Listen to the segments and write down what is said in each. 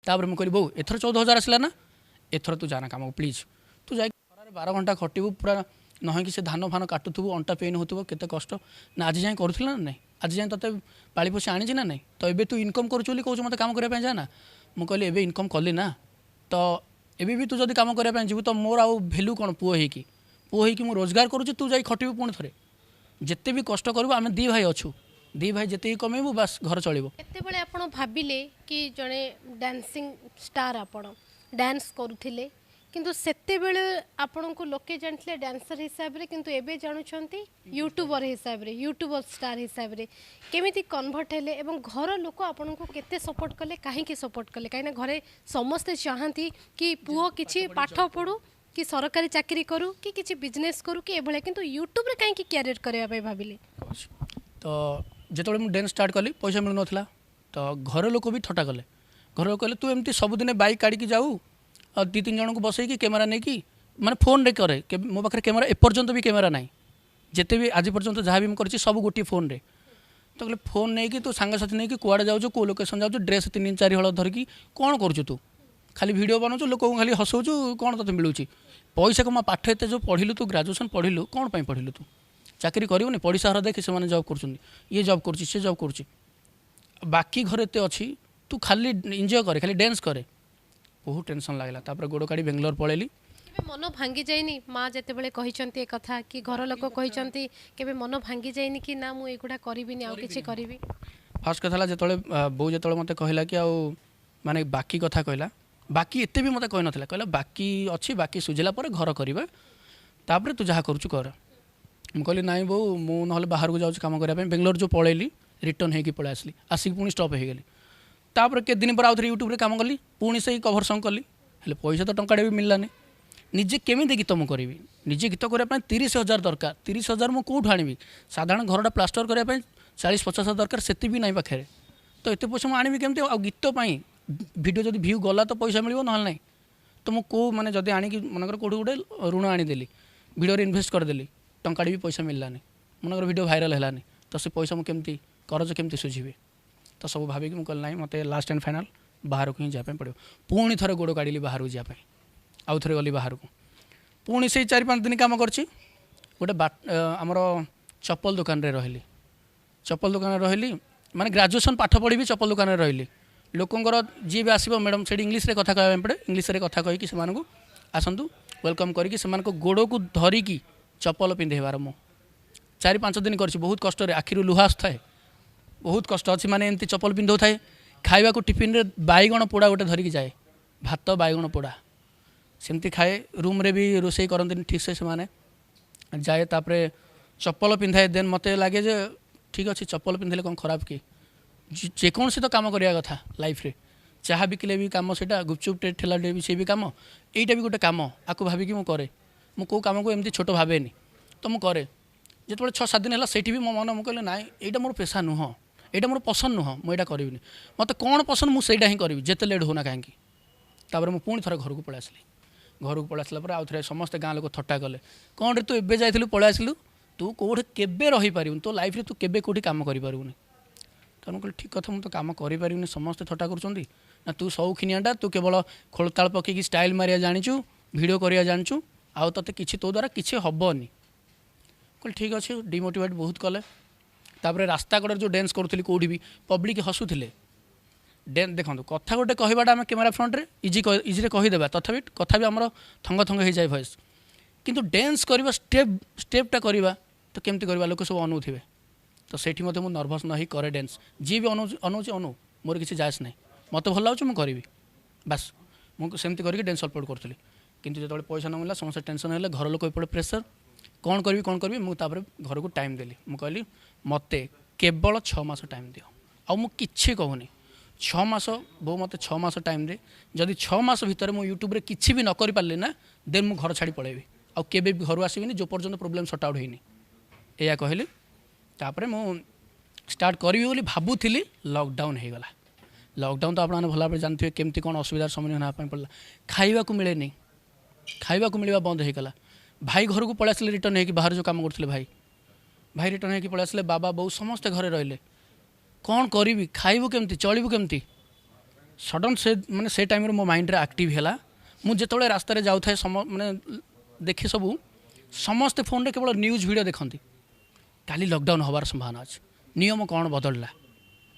तापर मुझे कहली बो एथर 14,000 आसला ना एथर तू जाना काम प्लीज तू जा 12 घंटा खटू पूरा नहे कि से धान फान काटुथु अंटा पेन होथुव केते कष्ट ना आज जाए करूथिला ना नहीं आज जाए तते पाली पोसी आनी ना नहीं तो एबे तू इनकम करूछु बोली कहू मते काम करिया पे जाना मु कहली एबे इनकम कली ना तो एबे भी तू जदी काम करिया पे जीवु तो मोर आउ वैल्यू कोन पुओ हे कि मु रोजगार करूछु तू जाई खटिबु पुणी थरे जेते भी कष्ट करबु आमे दी भाई अछु दी भाई जेते कमेबु बस घर चलिबो केते बेले आपण भाबिले कि जने डांसिंग स्टार आपण डांस करूथिले किंतु सेते बेले आपण को लोके जानथिले डांसर हिसाब रे किंतु एबे जानुछंती यूट्यूबर हिसाब रे यूट्यूबर स्टार हिसाब रे केमिति कन्वर्ट हेले एवं घर लोक आपण को केते सपोर्ट कले काहे के सपोर्ट कले काहे ना घरे समस्त चाहंती कि पुओ किछि पाठ पढु कि सरकारी चाकरी करू कि किछि बिजनेस करू कि एभले किंतु यूट्यूब रे काहे कि कैरियर करबा पे भाबिले तो जेतबे मु डांस स्टार्ट कली पैसा मिल नथला तो घर लोक भी ठटा कले घर लोक कहले तू एमती सब दिन बाइक काढ़ी की जाऊ और 2-3 जन को बसई कि कैमेरा नहीं कि माने फोन रे करे मो पाखे कैमेरा एपर्यंत भी कैमेरा नहीं जिते भी आज पर्यंत जहाँ भी कर सब गोटे फोन रे तो कहले फोन नहीं कि तू सांगसाथी नहीं कि कुआड़े जाऊँ को लोकेशन जाऊँ ड्रेस 3-4 हल धरिकी कौन करूँ तू खाली भिडियो बनाऊ लोक खाली हसौचु कौन तते मिलूँ पैसा को पाठ एत जो पढ़िलु तू ग्राजुएसन पढ़िलु कौन पाई पढ़िलु तू चाकरी करूनी पड़ोसा घर देख से जॉब कर ये जॉब कर जॉब कर बाकी घर एत अच्छी तू खाली एंजॉय करे खाली डांस करे बहुत टेंशन लगला तापर गोड़ काढ़ी बेंगलोर पळेली मन भांगी जाइनी माँ जिते बड़े कहते कथा कि घर लोक कहते केबे मन भांगी जाइनी कि ना मु एगुडा करबिनी आ किछि करबी फर्स्ट कथा जेतले बो जेतले मते कहला कि आउ माने बाकी कथा कहला बाकी एते भी मते कहि नथला कहला बाकी अछि बाकी सुझिला पर घर करबा तापर तू जहा करूछु कर मु कहली नाइ बो मु नहले बाहर को जाउछ काम करिया पे बेंगलोर जो पळेली रिटर्न हे कि पळे आसली आसिक पुनी स्टॉप हे गेली तापर के दिन पर आउ थे यूट्यूब रे काम कली पुणी से कभर सॉन्ग कली हेले पैसा तो टंकाडे भी मिललानी निजे केमिति गीत मु करी निजे गीत करने 30,000 दरकार 30,000 मु कौट आनी साधारण घरटा प्लास्टर करने 40-50,000 दरकार से भी ना पाखे तो एत पैसा मुझे आनी केमती आ गीत वीडियो जब भ्यू गला तो पैसा मिल ना ना तो मुझे कौ मैंने जब आणिकी मनकर कौट गोटे ऋण आनीदेली भिडियो इनभेस्ट करदेली टंकाटे भी पैसा मिललानी मनकर वीडियो भाइराल है तो से पैसा मुझे करज केमती सुझी तो सब भाविक मुझे ना मत लास्ट एंड फाइनाल बाहर को ही जावाई पड़ो पुणी थे गोड़ काढ़ी बाहर को जावाई आउ थे गली बाहर को पुणी से 4-5 दिन कम कर गोटे आमर चप्पल दुकान रे रही चप्पल दुकान रही माने ग्रेजुएशन पाठ पढ़ी भी चप्पल दुकान रही लोकंर जी भी आसो मैडम से इंग्लीश रे कथा कहवाई पड़े इंग्लीश रे कथा कहीकि से आसतु वेलकम करके से गोड़ को धरिकी चप्पल पिंधेबार मु 4-5 दिन कर बहुत कष्ट आखिर लुहास थाए बहुत कष्ट अच्छी माने एमती चप्पल पिंधौ थाए खाइबा को टिफिन रे बैगण पोड़ा गोटे धरिकी जाए भात बैगण पोड़ा सेमती खाए रूम रे भी रोसई करते ठीक से माने जाए तापरे चप्पल पिंधाए देन मते लगे जे ठीक अच्छे चप्पल पिंधले कौन खराब कि जेकोन से तो काम करिया कथा लाइफ रे चाहा बिकले भी काम सेटा गुपचुप ठेला भी से भी काम एटा भी गोटे काम आको भाविकी मु करे मु को काम को एमती छोट भावेनी तो मु करे जिते 6-7 दिन है सेठी भी मो मन मु कहले ना एटा मोर पेशा नुह एटा मोर पसंद नुह मुझे करी मत कौन पसंद मुझे ही करी जिते लेट होना कहीं तापर मुझे पुणी थोड़ा घर को पलि आसली घर को पलि आसला आउ थे समस्त गाँ लोग थट्टा कले कौन रे तू एबे जाइलु पलि आसलु तू कौटे केबे रही पारिबुनी तो लाइफ रे तू केबे कोठी काम करि पारिबुनी तो कहले ठीक कथा मुझे काम करि पारिबुनी समस्त थट्टा करुछंदी ना तू शौखिनियाटा तू केवल खोलताल पकईकि स्टाइल मारिया जानिचु वीडियो करिया जानिचु आउ तते किछि तो द्वारा किछि हबनी कहले ठीक अच्छे डिमोटिवेट बहुत कले तापर रास्ता कड़े जो डांस करूली कौटी भी पब्लिक हसुले देखो कथा गोटे कहवाटा आम कैमेरा फ्रंट रे इजी कहीदेवा तथापि कथा भी आमर थंग थंग हो जाए भॉइस किंतु डांस करवा स्टेपटा करवा तो केमती करवा लोक सब अनौथे तो सेठी मते मु नर्भस नहीं करे डांस जी भी अनौचे अनु मोर किसी जायस ना मत भल लगे मुझे करी बास मुझे सेमती करके डांस अपलोड करी किंतु जो पैसा न मिला समस्त टेंशन है घर लोक एपटे प्रेसर कौन करी मुझे घर को टाइम देली मुझे कहली मते केवल 6 मास टाइम दियो आ मु किछि कहूनी 6 मास बो मते 6 मास टाइम दे जदि 6 मास भितर मु यूट्यूब रे किछि भी न करि पारले ना देन मु घर छाड़ी पळेबी आ केबे भी घर आसीबिनी जो पर्यंत प्रॉब्लम सॉर्ट आउट हेनी एया कहली तापरे मु स्टार्ट करबी बोली भाबुथिली लॉकडाउन हे गला लॉकडाउन तो आपन भला पर जानथिबे केमती कोन असुविधार सम्मुखीन होना पड़ला खाइबा को मिले नहीं खाइबा को मिलवा बंद हे गला भाई घर को पळै आसले रिटर्न हे कि बाहर जो काम करथले भाई रिटर्न है कि पड़े आसले बाबा बो समस्ते घरे रहिले कौन करी खाइबू केमती चलबू केमती सडन से माने से टाइम मो माइंड रे एक्टिव है मुझे जो रास्तार जाऊ था माने देखे सब समस्ते फोन रे केवल न्यूज वीडियो देखती काली लॉकडाउन हबार संभावना अच्छे नियम कौन बदलला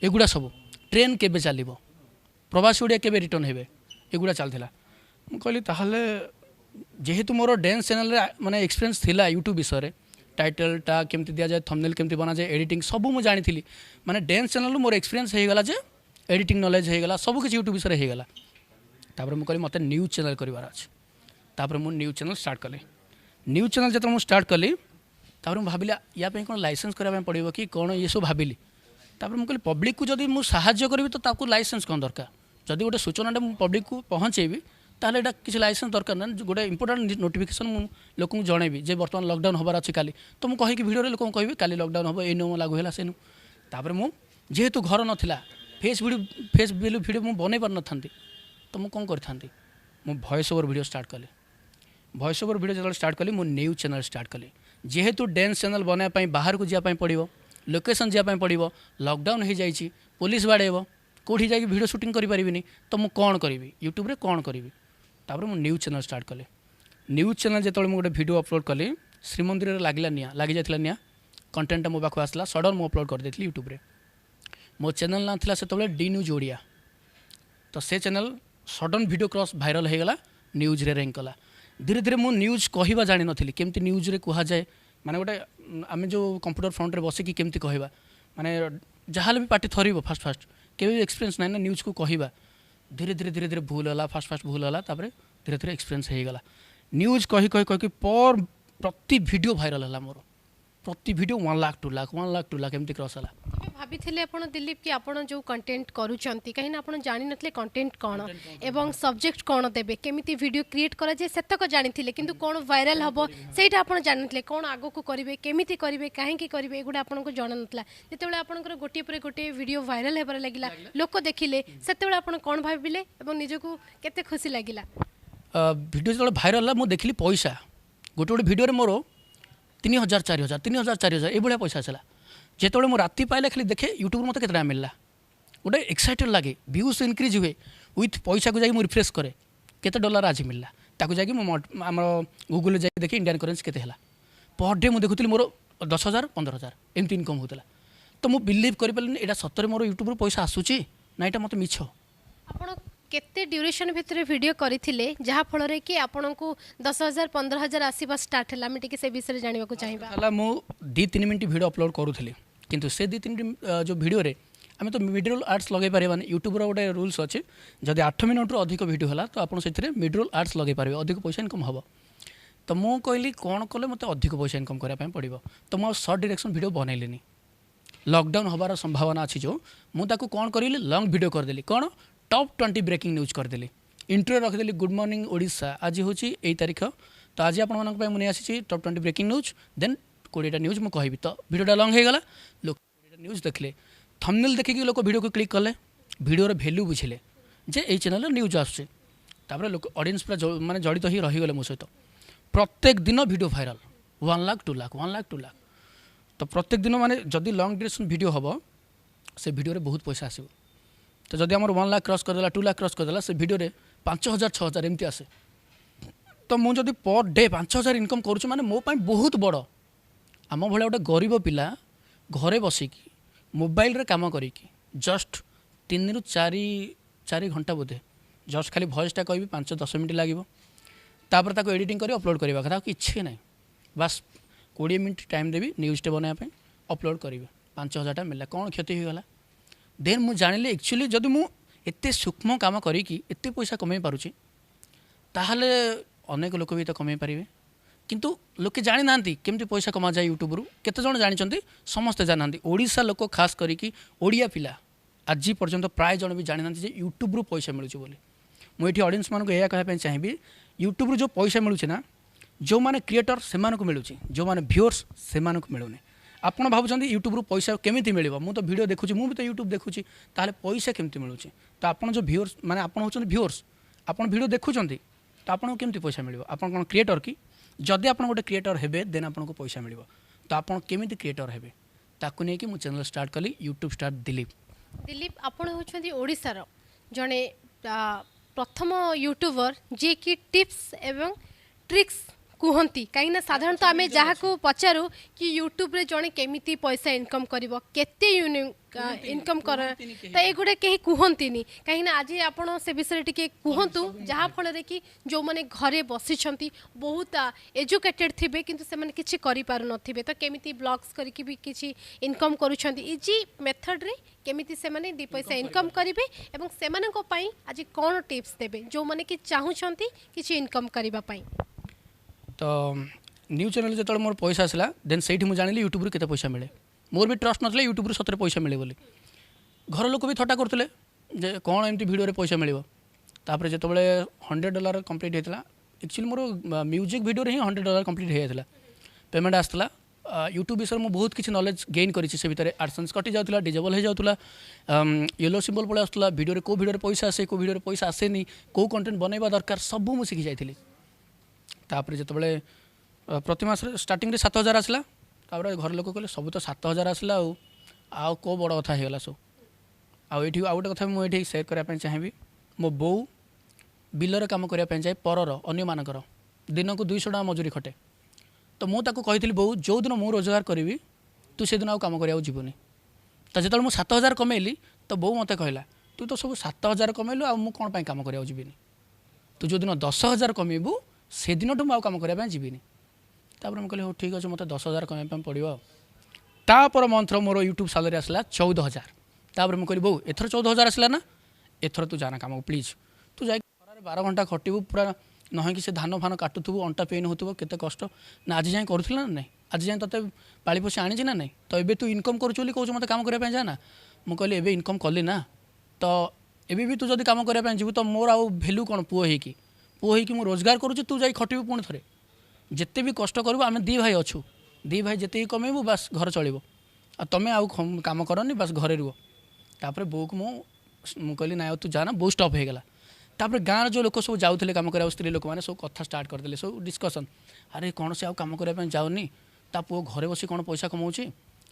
एगुड़ा सब ट्रेन केबे चलो प्रवासी ओडिया केबे रिटर्न हेबे एगुड़ा चलता मुझे ताहले जेहेतु मोर डांस चैनल रे माने एक्सपीरियंस थिला यूट्यूब विषय टाइटलटा केमती दि जाए थंबनेल केमती बना जाए एडिटिंग सब मुझे जानी माने डांस चैनल मोर एक्सपीरियंस हो गला जे एडिटिंग नॉलेज हो गला सब किसी यूट्यूब विषय हो गला तापर मुझे कहली मते न्यूज चैनल करबार अछि तापर मु न्यूज चैनल स्टार्ट कली न्यूज चैनल जब मुझे स्टार्ट कली तापर मु भाबिला या पे कोन लाइसेंस करबा पड़िबो कि कोन ये सब भाबिली तापर मु कहली पब्लिक को जदि मु सहाय्य करबी तो ताकू लाइसेंस कोन दरकार जदि गोटे सूचनाटा मु पब्लिक को पहुँचेबी ताहले एटा किसी लाइसेंस दरकार ना गोटे इंपोर्टेंट नोटिफिकेशन मु लोक जनइबी जे बर्तमान लॉकडाउन हबार अछि काली तो मु कहि कि वीडियो रे लोक कहबी काली लॉकडाउन हबो ए नियम लागू हैला सेनु तापर मु जेहेतु घर नथिला फेस वीडियो मु बनै पार नथांती तो मु कोन करथांती मु वॉइस ओवर वीडियो स्टार्ट कली वॉइस ओवर वीडियो जब स्टार्ट कली मु न्यूज चैनल स्टार्ट कली जेहेतु डांस चैनल बनाया पई बाहर को जिया पई पड़िबो लोकेशन जिया पई पड़िबो लॉकडाउन हो जाइछि पुलिस बाड़ेबो कोठी जाई वीडियो शूटिंग करि परिबिनी तो मु कोन करिवि यूट्यूब रे कोन करिवि तापर मु न्यूज चैनल स्टार्ट कली न्यूज चैनल जेतोळे मु गोटे वीडियो अपलोड कली श्रीमंदिर रे लागला निया लागि जाथिला निया कंटेंट मो पाखु आसला सडन मु अपलोड कर देथली यूट्यूब रे मो चैनल ना थिला सेतोळे डी न्यूज ओडिया तो से channel sudden video cross viral हो गला न्यूज रे रैंक कला धीरे धीरे मु न्यूज कहवा जानि नथिली केमती न्यूज रे कहा जाए माने गोटे आमे जो कंप्यूटर फ्रंट रे बसिकी केमती कहवा माने जहाल भी पार्टी थरिबो फास्ट फास्ट केबे एक्सपीरियंस नाइ ना न्यूज को कहवा धीरे धीरे भूल होला फास्ट भूल होला तापर धीरे धीरे एक्सपीरियंस हो गला न्यूज कही पर प्रति वीडियो वायरल होला मोर प्रति वीडियो 1 लाख 2 लाख एमती क्रॉस होला भाभी आपण दिलीप कि आपण जो कंटेंट करूछंती कहीं आपण जानि नथले कंटेंट कोन एवं सब्जेक्ट कोन देबे केमिति वीडियो क्रिएट करा जे सेतक जानिथिले किंतु कोन वायरल हबो सेटा आपण जानिथिले कोन आगो को करिवे केमिति करिवे काहे की करिवे एगुडा आपण को जण नथला जेतेबेले आपणकर गोटे पर गोटे वीडियो वायरल हेबार लागिला लोक देखिले सेतेबेले आपण कोन भाबिले एवं निजको केते खुशी लागिला वीडियो जो वायरल ला मु देखली पैसा गोटे गोटे वीडियो रे मोर 3000 4000 ये पैसा आसला जिते मुझे राति पाइले खाली देखे यूट्यूब मत के मिलला गोटे एक्साइटेड लगे व्यूज इनक्रीज हुए विथ पैसा को जाकि रिफ्रेश करे केते डॉलर आज मिलला ताकू जाकि आम गूगल जाकि देखी इंडियन करेन्सी केते हला पर डे मुझे देखुली मोर 10,000 15,000 एमती इनकम होता तो मुझे बिलीव करें यहाँ सतरे मोर यूट्यूब पैसा आसूची ना यहाँ मत मिछ आपण केते ड्यूरेशन भितर वीडियो करथिले जहा फल रे कि आपन को 10,000 15,000 आसीबा स्टार्ट हला मिटी के से विषय जानिबा को चाहिबा हला मु 2-3 मिनिट वीडियो अपलोड करूथली किंतु से 2-3 जो वीडियो रे आमे तो मिडल आर्ट्स लगे पारे माने यूट्यूब रो गोटे रूल्स अछि जदि 8 मिनिट रो अधिक वीडियो हला तो आपन सेथिरे मिडल आर्ट्स लगे पारे अधिक पैसा इनकम हबो तो मु कहली कोन कले मते अधिक पैसा इनकम करा पय पड़िबो तो मु शॉर्ट डायरेक्शन वीडियो बनैलेनी लॉकडाउन हबार संभावना अछि जो मु ताको कोन करिले लॉन्ग वीडियो कर देली कोन टॉप 20 ब्रेकिंग न्यूज करदेली इंट्रो रखदेली गुड मॉर्निंग ओडिशा आज हूँ 8 तारीख तो आज आपंक मुझे आसी टॉप 20 ब्रेकिंग न्यूज देन 20टा न्यूज मुझे कहबी तो वीडियोटा लॉन्ग हो गला लोक 20टा न्यूज देखले थंबनेल देखिकी लोक वीडियो को क्लिक कले वीडियोर वैल्यू बुझिले जे ए चैनल न्यूज आसुचे तापर लोक ऑडियंस पूरा माने जड़ित ही रहीगले मो सहित प्रत्येक दिन वीडियो वायरल 1 लाख 2 लाख 1 लाख 2 लाख तो प्रत्येक दिन माने जदि लॉन्ग ड्यूरेशन वीडियो हम से वीडियो रे बहुत पैसा आसो तो जदि आम 1 लाख क्रॉस करदेला 2 लाख क्रॉस करदेला से वीडियो रे 5,000 6,000 एमती आसे तो मुझे जदि पर डे 5,000 इनकम करुँ माने मो पाई बहुत बड़ आम भाया गोटे गरीब पिला घरे बसिकी मोबाइल रे काम करिकी जस्ट 3 ରୁ 4 घंटा बोधे जस्ट खाली भॉइसटा कहि 5-10 मिनट लगे तापर ताको एडिटिंग करी अपलोड करवा कथा किसी ना बस 20 मिनट टाइम देवी न्यूज़टे बनाया अपलोड करी 5,000 मिलला कौन क्षति होगा देन मुझे जानिली एक्चुअली जदि मुझे सूक्ष्म काम करी एते पैसा कमे पारुची ताहले अनेक लोक भी तो कमे पारिबे किंतु लोके जानी नांती केमती पैसा कमा जाए यूट्यूब रु केते जण जानिचंती समस्त जानांती ओडिसा लोक खास करिकी ओडिया पिला आज पर्यंत प्राय जण भी जानी नांती जे यूट्यूब रु पैसा मिलुची बोली मुझे ऑडियंस मानक यह कहना चाहिए यूट्यूब जो पैसा मिलूँ ना जो मैंने क्रिएटर से मिलूँ जो मैंने व्यूअर्स से मिलूनी आप भावुं यूट्यूब रु पैसा केमी मिल मुझे तो वीडियो देखुची मुझे तो यूट्यूब देखुची ताहले पैसा केमती मिलूँ तो आप जो व्यूअर्स माने आप होचंती व्यूअर्स आप वीडियो देखुंत तो आपको केमती पैसा मिल आप कौन क्रिएटर कि जदि आप गोटे क्रिएटर हेबे देन आपको पैसा मिल तो आप केमी क्रिएटर हेबे ताकू नहीं कि चैनल स्टार्ट कली यूट्यूब स्टार दिलीप दिलीप आपण होचंती ओडिसा रो जड़े प्रथम यूट्यूबर जी की टिप्स एवं ट्रिक्स कहती कहीं साधारणतः आम जहाँ को पचारू कि यूट्यूब रे जड़े केमिति पैसा इनकम करिवो केते इनकम कर तो एगुड़ा कहीं कहती कहीं आज आप से विषय टी कहतु जहाँ फल कि जो मैंने घरे बसी बहुत एजुकेटेड थे कि किसी करें तो केमिति ब्लॉग्स करके भी किसी इनकम करुँच इजी मेथड रे केमिति से माने दी पैसा इनकम करेंगे एवं से आज कौन टिप्स देवे जो मैंने कि चाहूँगी किसी इनकम करने तो न्यूज चैनल जो मोर पैसा आसला देन से जानी यूट्यूब रे केते पैसा मिले मोर भी ट्रस्ट नथिले यूट्यूब रे सतरे पैसा मिले बोली घर लोक भी थट्टा करते जे कौन एमती वीडियो रे पैसा मिलिबो तापर जो $100 कंप्लीट होता एक्चुअली मोर म्यूजिक वीडियो रे ही $100 कंप्लीट हो जाता पेमेंट आसला यूट्यूब विषय में बहुत किसी नॉलेज गेन करी से भितर एडसेंस कटि जाउतला डिजेबल हो जाउतला येलो सिंबल पळे आसुतला वीडियो रे को वीडियो रे पैसा आसे को वीडियो रे पैसा आसेनी को कंटेंट बनैबा दरकार सब मु सीखी जाइथिली तापर जिते प्रति मास स्टार्टिंग 7,000 आसला तापर घर लोक कहले सब तो 7,000 आसला आउ को बड़ कथा होगला सब आउ गोटे कथा मुझे सेयर करने चाहिए मो बो बिलर काम करने चाहे परर अन्य मानकर दिन को 200 टका मजूरी खटे तो मुझे कही बो जो दिन मुझे रोजगार करी तू से दिन आम कर जीवनी तो जो मुझे 7,000 कमेली तो बो मत कहला तू तो सब 7,000 कमेलु आ मुझे कौन कम कर जीवनी तू जो दिन 10,000 कमेबू से दिन ठूँ आउ कम करने जीवनी तापर मुझे हो ठीक अच्छे मत 10,000 कमें पड़ो तापर मंथ मोर यूट्यूब सालरी आसला 14,000 तापर मुझे कहली बो एथर 14,000 आसला ना एथर तू जाना काम प्लीज तू जा 12 घंटा खटबू पूरा नहे कि से धान फान काटुथु अंटा पेन होथुबो केते कष्ट ना आज जाए करूला ना नहीं आज जाए तते पाली पोसी आनी ना नहीं तो एबे तू इनकम करूछु बोली कहू मते काम करबा जा ना मु कहली एबे इनकम कली ना तो एबे भी तू जदी काम करबा जीवु तो मोर आउ वैल्यू कोन पुओ हे कि मु रोजगार करूछु तू जाई खटिबू पुणी थरे जिते भी कष्ट करू आम दी भाई अच्छू दी भाई जिते कमेबू बास घर चलो आ तुम आउ कम करनी बास घरे रुह तापर बो को मु कहली ना तू जाना बो स्टॉप हो गला तापर गाँव जो लोक सब जाऊे कम करा स्त्री लोक मैंने सब कथा स्टार्ट करदे सब डिस्कसन अरे कौन से आउ कम करने जाऊनी ता पुओ घरे बसी कौन पैसा कमाऊँगी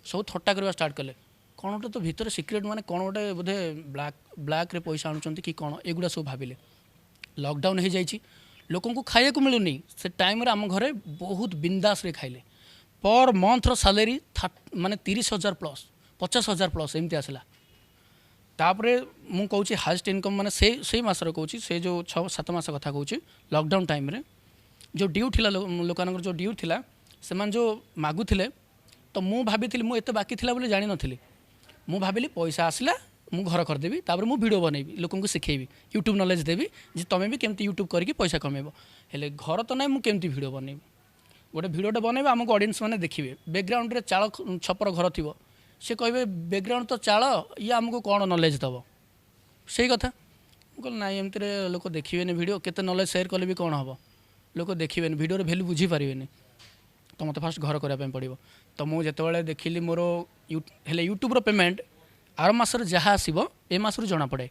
सब थट्टा करवा स्टार्ट कले कौन गोटे तो भितर सिक्रेट माने कौन गोटे बोधे ब्लैक रे पैसा आणुचंती कि कौन एगुड़ा सब भाविले लॉकडाउन हो जाइए लोक खाया को मिलूनी से टाइम रे आम घरे बहुत बिंदास रे खाइले पर मंथ रो सैलरी माने 30,000 प्लस 50,000 प्लस एमती आसला तापरे मु कहूँ हाइस्ट इनकम माने से मासर कहूँ से जो 6-7 मास कथा कहूँ लॉकडाउन टाइम रे जो ड्यू थिला लोकानकर जो ड्यू थिला से मान जो मागुथिले तो मु भाभी मु एते बाकी थिला बोले जानि नथिली मु भाबिली पैसा आसला मु घर करदेवी तापर मु वीडियो बनैबी लोकन को सिखेबी यूट्यूब नॉलेज देवी जे तमें भी केमती यूट्यूब करके पैसा कमेबो हेले घर तो ना मु केमती वीडियो बनैबी गोटे वीडियोटे बनैबा आमको ऑडियंस माने देखिबे बैकग्राउंड रे चाଳ छपर घर थिबो से कहबे बैकग्राउंड तो चाळ ये आमको कौन नॉलेज दबो सही कथा कहल ना एमती लोक देखिबेनी वीडियो केते नॉलेज शेयर कले भी कौन हम लोक देखिबेनी वीडियो वैल्यू बुझी पारिबेनी तो मत फास्ट घर करने पड़ो तो मुझे जिते देखिली मोर हेले यूट्यूब पेमेंट आर मासर जहाँ आसो ए मसरू जना पड़े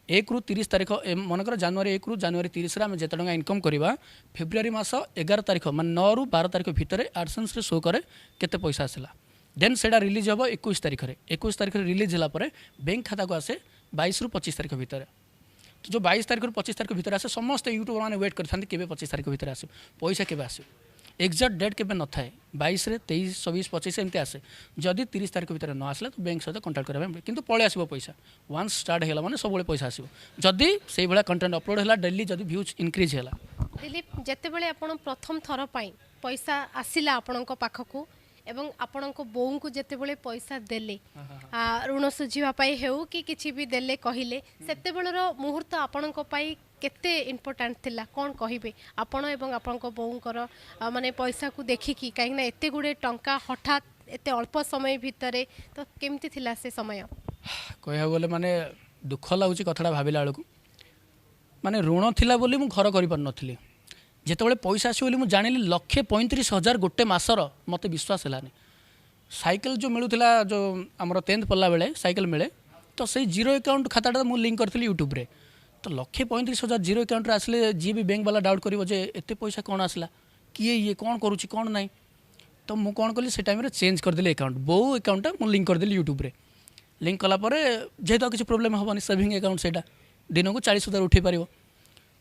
1 ରୁ 30 तारीख मनकर जनवरी 1 ରୁ जनवरी 30 आम जिते टका इनकम करवा फेब्रुआरी मास 11 तारीख मान 9 ରୁ 12 तारीख भितर एडसेंस रे शो करे केते पैसा आसला देन सेटा रिलीज हम 21 तारीख रे 21 तारीख रिलीज होला परे बैंक खाता को आसे 22 ରୁ 25 तारीख भितर तो जो 22 तारीख ରୁ 25 तारीख भितर आसे समस्त यूट्यूबर मैंने वेट करते केबे 25 तारीख भितर आसे पैसा केबे आसे एक्जाक्ट डेट केबे न थाए 22 रे 23 24 25 एमती आसे जदि 30 तारीख भितर न आसला तो बैंक सहित कंटाक्ट करबा किंतु पळे आसीबो पैसा वन्स स्टार्ट होला माने सब पैसा आसीबो जदि सेही भला कंटेंट अपलोड होला डेली जदि व्यूज इंक्रीज होला दिलीप जेते बेले आपण प्रथम थर पाई पैसा आसिला आपणको पाखकू एवं आपणको बोऊ को जेते बेले पैसा देले ऋण सुझिबा पाई हेउ कि किछि भी देले कहिले सेते बेलर मुहूर्त आपणको पाई केते इम्पोर्टाट थिला कौन कहिबे आपण एवं आपणको बोऊंकर माने पैसा को देखिकी काहे ना एते गुडे टंका हठात एते अल्प समय भितरे तो केमती थिला से समय कहया बोले माने दुख लागुची कथड़ा भाबिला बेलू माने ऋण थिला बोली मु घर करि पर नथिली जेतेबेले पैसा आसी बोली मु जानिली 1,35,000 गोटे मासर मते विश्वास हलानी साइकिल जो मिलूला जो आमर 10th पढ़ला बेले साइकिल मिले तो से जीरो अकाउंट खाताटा मु लिंक करथिली यूट्यूब रे तो 1,35,000 जीरो अकाउंट आसले जी भी बैंक वाला डाउट करिवो जे एते पैसा कौन आसला किए ये कौन करुची कौन नहीं तो मु कौन कली से टाइम रे चेंज करदेली अकाउंट बो अकाउंट मु लिंक करदेली यूट्यूब रे लिंक कला परे जेहेतु किसी प्रोब्लेम हेनी सेविंग अकाउंट सेटा दिन को 40,000 उठे पार।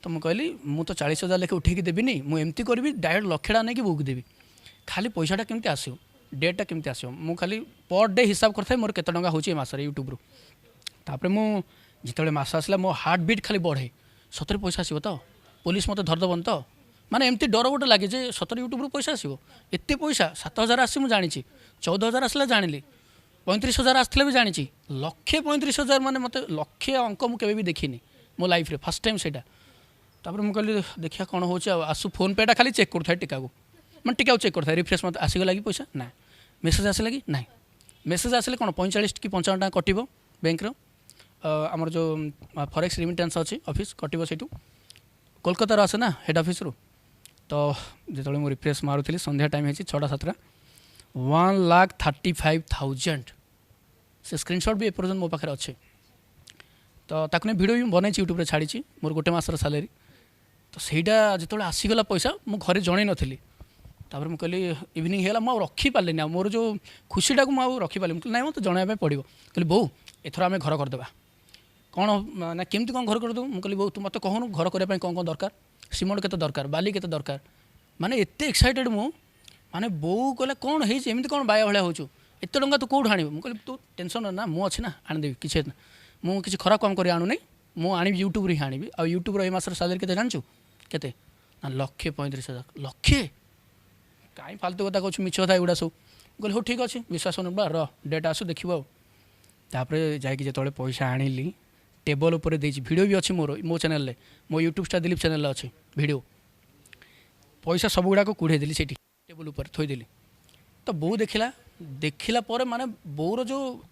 तो मुझे कहली मु तो 40,000 लेखे उठेकी देविनी, मुझे करी डायरेक्ट लक्षेटा नहीं बुक देवी, खाली पैसाटा केमती आसो डेटा केमती आसो, मु खाली पर डे हिसाब करता मोर केते टंका होची मासरे यूट्यूब रू। तापर मु जिते मास आसला मो हार्ट बीट खाली बढ़े, सतरे पैसा आसो तो पुलिस मत धरदेवन तो, माने एमती डर गोटे लगे जे सतरे यूट्यूब रू पैसा आसो, एत पैसा 7,000 आसी मुझे जानी, 14,000 आसला जानी, 35,000 आसले भी जानी, 1,35,000 माने मत लक्षे अंक मुझे भी देखी मो लाइफ रे फर्स्ट टाइम सेटा। तापर मुझे कहली देखिए कौन हो आसु फोन पेटा खाली चेक करूँ टीका को, मैं टीका चेक करता रिफ्रेश मत आसीगला कि पैसा ना, मेसेज आसला कि ना, मेसेज आसले कौन 45 कि 55 टका कटो बैंक आमर जो फॉरेक्स रेमिटेंस अच्छी ऑफिस कटो से कोलकातार आसे ना हेड ऑफिस रू। तो जो मुझे रिफ्रेश मारूली संध्या टाइम है 6टा 7टा 1,35,000 से स्क्रीनशॉट भी एपर्यंत मो पाखे अच्छे। तो ताक वीडियो भी बनई यूट्यूब रे छाड़ी मोर गोटे मासर सैलरी। तो सहीटा जो आसीगला पैसा मु घरे जन नी, तापर मुझे कहली इवनिंग है मुझे रखिपारे मोर जो खुशीटा को मुझे रखिपारे ना मत जनवाई पड़ो। कहली बो एथर आम घर करदे कौन ना केमती कौन घर करदेव, मुझे कहली बो तू मत कहूनु घर करने कौन कौन दरकार, सीमेंट केते दरकार, बाली केते दरकार, माने एते एक्साइटेड मु माने बो कहले कौन होमती कौन बाया भाया हो एत टाँग तू कौट आण, मुझे तू टेंशन ना मु अच्छी ना आनीदेवी किसी मुझे किसी खराब काम कर आणुनी, मुझे आनी यूट्यूब रे आनी आ यूट्यूब रो मासर सैलरी केते जानचु केते ना 1,35,000 लक्षे कहीं फालतू कथा कहूँ मिछ कथा एगुड़ा सब कहली हो ठीक अच्छे विश्वास होना र डेट आसू देखिए आउे जाते पैसा आनिली टेबल उपर भिडियो भी अच्छी मोर मो चैनल मो यूट्यूब स्टार दिलीप चैनल अच्छे भिडियो पैसा सब गुड़ाक कूड़ेदेली से टेबल उपर थोदेली। तो बो देखला पर माने बोर जो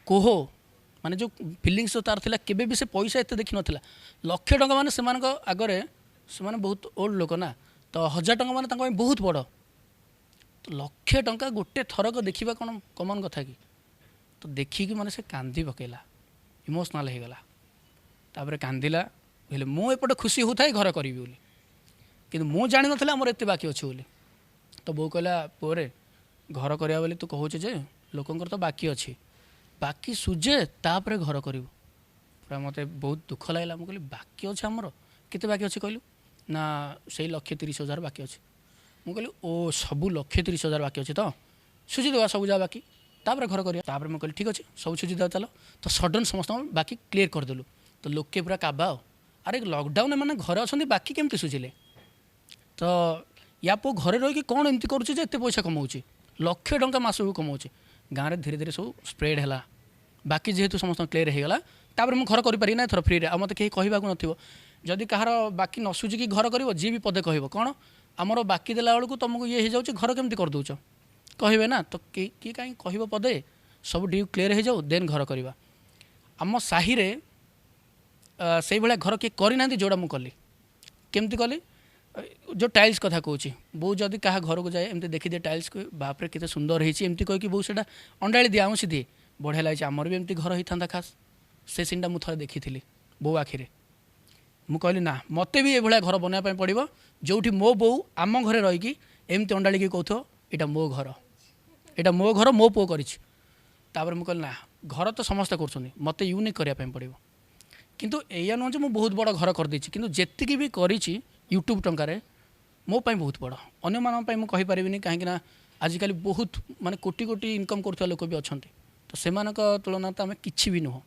कोह माने जो फिलिंग्स जो तार थिला केबे भी से पैसा एत देखी नथिला, लक्षे टंका माने सेमानक आगरे से बहुत ओल्ड लोक ना, तो 1,000 टंका माने तांको बहुत बड़, तो लक्षे टंका गोटे थरक देखा कौन कमन कथा कि। तो देखिकी माने से कांदी पकेला इमोशनाल हो गला, तापर कांदिला बोले मु एपटे खुशी होता है घर करी बोली, किंतु मु जानी नथिला मोर एते बाकी अच्छे बोली। तो बो कहला पुअरे घर करिया बोली तू कहूचे जे लोकंकर तो बाकी अच्छी बाकी सुझे तापर घर करू, पूरा मत बहुत दुख लगला। मुझे कहली बाकी अच्छे आमर केते बाकी अच्छे कहलु ना से 1,30,000 बाकी अच्छे। मुझे कहली ओ सबू 1,30,000 बाकी अच्छे तो सुझीदेवा सब जा बाकी तापर घर करिया। तापर मुझे कहली ठीक अच्छे सब सुझीदेवा चलो। तो सडन समस्त बाकी क्लीयर करदेलु। तो लोके पूरा काबा अरे लकडाउन मैंने घरे अच्छा बाकी केमती सुझिले। तो या पो घरे रही कौन एमती करुचे जे एते पैसा कमाऊँच 1,00,000 टंका मासक कमाऊँच। गाँव में धीरे धीरे सब स्प्रेड है बाकी जेहेतु समस्त क्लीयर होगला तापर मुझे घर करें ना थर फ्री रे मत कहीं कहवाक नथिबो। जदि कहार बाकी न सुझिकी घर कर जी भी पदे कह कौन आमर बाकी देला बेलू तुमको ये हो जाए घर केमती करदे कहे ना। तो किए कहीं कह पदे सब ड्यू क्लीयर हो जाऊ देन घर करवा। आम साही रे से भाया घर किए करना जोड़ा मुझे कली केमती कली जो टाइल्स कथा कहूँ बो जदि क्या घर को जाए एमती देखी दिए टाइल्स को बापरे केते सुंदर होती एमती कहीकि बो से अंडाड़ी दिए आउँसी दिए बढ़िया लगे आमर भी एमती घर होता खास से सीनटा मुझे देखी थी बो आखिरे। मु कहली ना मत भी ये घर बनवाई पड़ो जो मो बो आम घरे रहीकि एमती अंडाड़ी कहथो यहाँ मो घर यहाँ मो घर मो पो कर। मुझे कहली ना घर तो समस्ते कर मत यूनिक करने पड़ो किंतु या नुह मुझे बहुत बड़ घर कर किंतु जेतिकी भी करी यूट्यूब टंकार मो पाई बहुत बड़ अन्य मानी मुझे कहीपरि कहीं आजिकल बहुत माने कोटी कोटी इनकम कर लोक भी अच्छा तो से तुलना तो आम कि भी नुह।